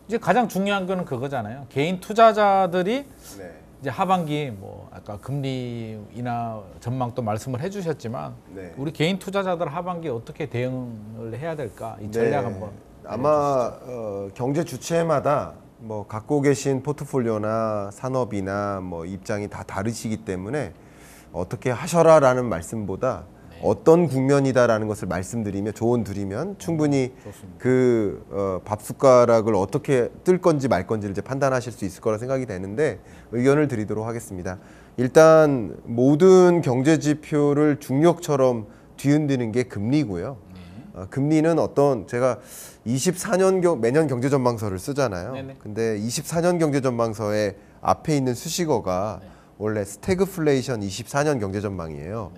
이제 가장 중요한 거는 그거잖아요. 개인 투자자들이 네. 이제 하반기 뭐 아까 금리 인하 전망도 말씀을 해주셨지만 네. 우리 개인 투자자들 하반기 어떻게 대응을 해야 될까 이 전략 네. 한번 아마 경제 주체마다 뭐 갖고 계신 포트폴리오나 산업이나 뭐 입장이 다 다르시기 때문에 어떻게 하셔라라는 말씀보다 어떤 국면이다라는 것을 말씀드리며 조언 드리면 충분히 좋습니다. 그 밥숟가락을 어떻게 뜰 건지 말 건지를 이제 판단하실 수 있을 거라 생각이 되는데 의견을 드리도록 하겠습니다. 일단 모든 경제 지표를 중력처럼 뒤흔드는 게 금리고요. 금리는 어떤 제가 24년 매년 경제 전망서를 쓰잖아요. 네네. 근데 24년 경제 전망서에 앞에 있는 수식어가 원래 스태그플레이션 24년 경제 전망이에요.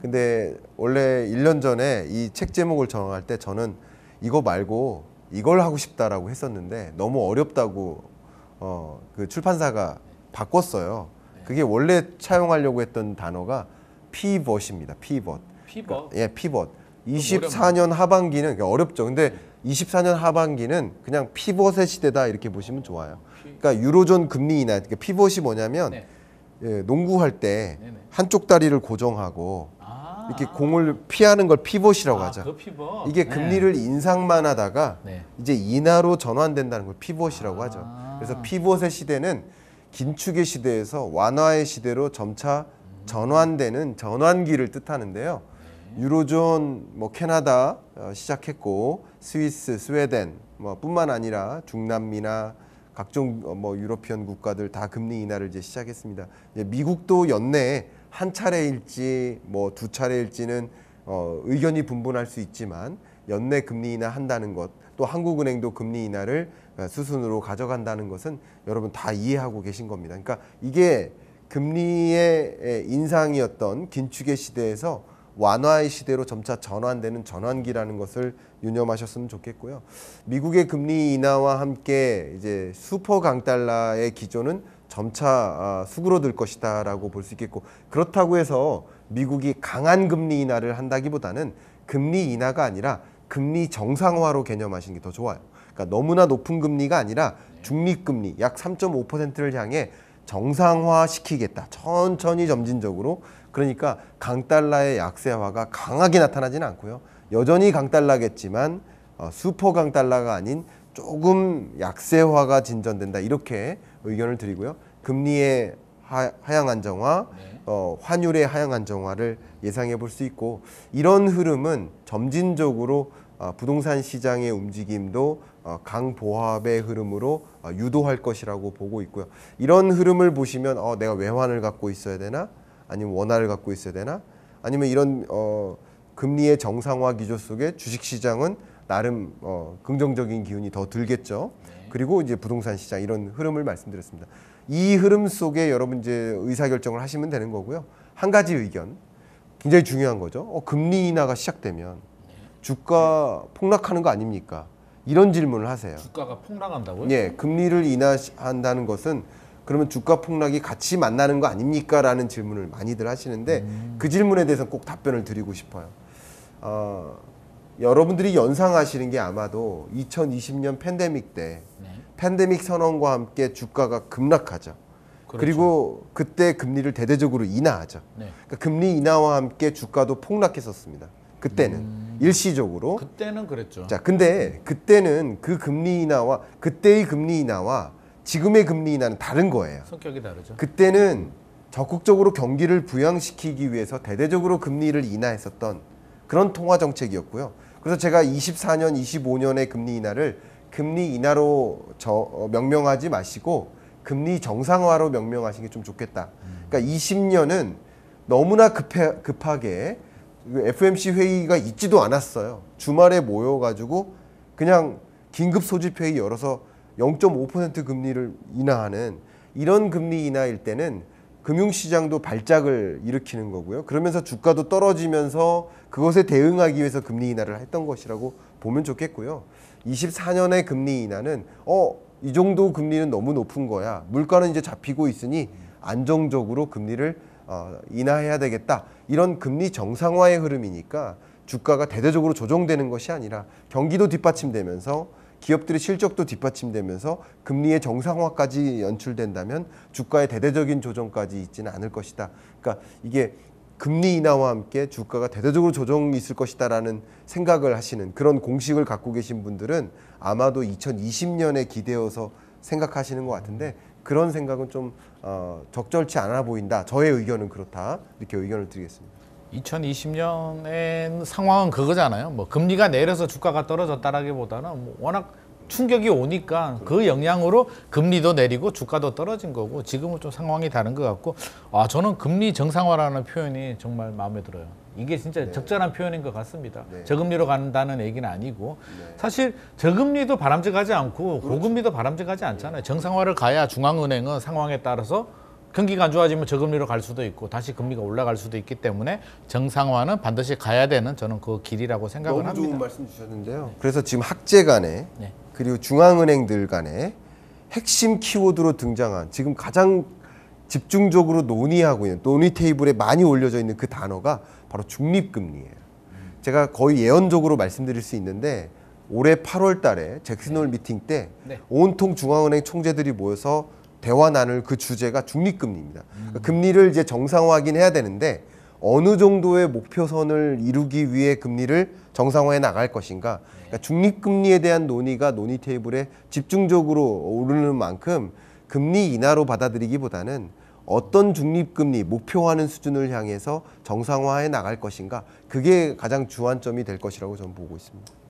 근데 원래 1년 전에 이 책 제목을 정할 때 저는 이거 말고 이걸 하고 싶다라고 했었는데 너무 어렵다고 그 출판사가 바꿨어요. 그게 원래 차용하려고 했던 단어가 피벗입니다. 피벗. 피벗? 예, 피벗. 24년 하반기는 어렵죠. 근데 24년 하반기는 그냥 피벗의 시대다 이렇게 보시면 좋아요. 그러니까 유로존 금리 인하. 그러니까 피벗이 뭐냐면 네. 예, 농구할 때 네네. 한쪽 다리를 고정하고 이렇게 공을 피하는 걸 피벗이라고 하죠. 그 피벗. 이게 금리를 인상만 하다가 네. 이제 인하로 전환된다는 걸 피벗이라고 하죠. 그래서 피벗의 시대는 긴축의 시대에서 완화의 시대로 점차 전환되는 전환기를 뜻하는데요. 유로존, 뭐 캐나다 시작했고 스위스, 스웨덴 뭐 뿐만 아니라 중남미나 각종 뭐 유러피언 국가들 다 금리 인하를 이제 시작했습니다. 이제 미국도 연내에 한 차례일지 뭐 두 차례일지는 의견이 분분할 수 있지만 연내 금리 인하 한다는 것, 또 한국은행도 금리 인하를 수순으로 가져간다는 것은 여러분 다 이해하고 계신 겁니다. 그러니까 이게 금리의 인상이었던 긴축의 시대에서 완화의 시대로 점차 전환되는 전환기라는 것을 유념하셨으면 좋겠고요. 미국의 금리 인하와 함께 이제 슈퍼 강달러의 기조는 점차 수그러들 것이다라고 볼 수 있겠고, 그렇다고 해서 미국이 강한 금리 인하를 한다기보다는 금리 인하가 아니라 금리 정상화로 개념하시는 게 더 좋아요. 그러니까 너무나 높은 금리가 아니라 중립금리 약 3.5%를 향해 정상화 시키겠다. 천천히 점진적으로. 그러니까 강달러의 약세화가 강하게 나타나지는 않고요. 여전히 강달러겠지만 슈퍼 강달러가 아닌 조금 약세화가 진전된다. 이렇게 의견을 드리고요. 금리의 하향 안정화, 환율의 하향 안정화를 예상해 볼 수 있고, 이런 흐름은 점진적으로 부동산 시장의 움직임도 강보합의 흐름으로 유도할 것이라고 보고 있고요. 이런 흐름을 보시면 내가 외환을 갖고 있어야 되나? 아니면 원화를 갖고 있어야 되나? 아니면 이런 금리의 정상화 기조 속에 주식시장은 나름 긍정적인 기운이 더 들겠죠. 그리고 이제 부동산 시장 이런 흐름을 말씀드렸습니다. 이 흐름 속에 여러분 이제 의사결정을 하시면 되는 거고요. 한 가지 의견, 굉장히 중요한 거죠. 금리 인하가 시작되면 주가 폭락하는 거 아닙니까? 이런 질문을 하세요. 주가가 폭락한다고요? 예, 금리를 인하한다는 것은 그러면 주가 폭락이 같이 만나는 거 아닙니까? 라는 질문을 많이들 하시는데 그 질문에 대해서는 꼭 답변을 드리고 싶어요. 여러분들이 연상하시는 게 아마도 2020년 팬데믹 때 팬데믹 선언과 함께 주가가 급락하죠. 그렇죠. 그리고 그때 금리를 대대적으로 인하하죠. 그러니까 금리 인하와 함께 주가도 폭락했었습니다. 그때는 일시적으로. 그때는 그랬죠. 자, 근데 그때는 그 금리 인하와 그때의 금리 인하와 지금의 금리 인하는 다른 거예요. 성격이 다르죠. 그때는 적극적으로 경기를 부양시키기 위해서 대대적으로 금리를 인하했었던 그런 통화 정책이었고요. 그래서 제가 24년, 25년의 금리 인하를 금리 인하로 명명하지 마시고 금리 정상화로 명명하시는 게 좀 좋겠다. 그러니까 20년은 너무나 급하게 FOMC 회의가 있지도 않았어요. 주말에 모여가지고 그냥 긴급 소집 회의 열어서 0.5% 금리를 인하하는 이런 금리 인하일 때는 금융시장도 발작을 일으키는 거고요. 그러면서 주가도 떨어지면서 그것에 대응하기 위해서 금리 인하를 했던 것이라고 보면 좋겠고요. 24년의 금리 인하는 이 정도 금리는 너무 높은 거야. 물가는 이제 잡히고 있으니 안정적으로 금리를 인하해야 되겠다. 이런 금리 정상화의 흐름이니까 주가가 대대적으로 조정되는 것이 아니라 경기도 뒷받침되면서 기업들의 실적도 뒷받침되면서 금리의 정상화까지 연출된다면 주가의 대대적인 조정까지 있지는 않을 것이다. 그러니까 이게 금리 인하와 함께 주가가 대대적으로 조정이 있을 것이다라는 생각을 하시는 그런 공식을 갖고 계신 분들은 아마도 2020년에 기대어서 생각하시는 것 같은데 그런 생각은 좀 적절치 않아 보인다. 저의 의견은 그렇다. 이렇게 의견을 드리겠습니다. 2020년엔 상황은 그거잖아요. 뭐 금리가 내려서 주가가 떨어졌다라기보다는 뭐 워낙 충격이 오니까 그 영향으로 금리도 내리고 주가도 떨어진 거고 지금은 좀 상황이 다른 것 같고 저는 금리 정상화라는 표현이 정말 마음에 들어요. 이게 진짜 적절한 표현인 것 같습니다. 저금리로 간다는 얘기는 아니고 사실 저금리도 바람직하지 않고 고금리도 바람직하지 않잖아요. 정상화를 가야 중앙은행은 상황에 따라서 경기가 안 좋아지면 저금리로 갈 수도 있고 다시 금리가 올라갈 수도 있기 때문에 정상화는 반드시 가야 되는 저는 그 길이라고 생각을 합니다. 너무 좋은 말씀 주셨는데요. 그래서 지금 학제 간에 그리고 중앙은행들 간에 핵심 키워드로 등장한 지금 가장 집중적으로 논의하고 있는 논의 테이블에 많이 올려져 있는 그 단어가 바로 중립금리예요. 제가 거의 예언적으로 말씀드릴 수 있는데 올해 8월 달에 잭슨홀 미팅 때 온통 중앙은행 총재들이 모여서 대화 나눌 그 주제가 중립금리입니다. 그러니까 금리를 이제 정상화하긴 해야 되는데 어느 정도의 목표선을 이루기 위해 금리를 정상화해 나갈 것인가. 그러니까 중립금리에 대한 논의가 논의 테이블에 집중적으로 오르는 만큼 금리 인하로 받아들이기보다는 어떤 중립금리 목표하는 수준을 향해서 정상화해 나갈 것인가. 그게 가장 주안점이 될 것이라고 저는 보고 있습니다.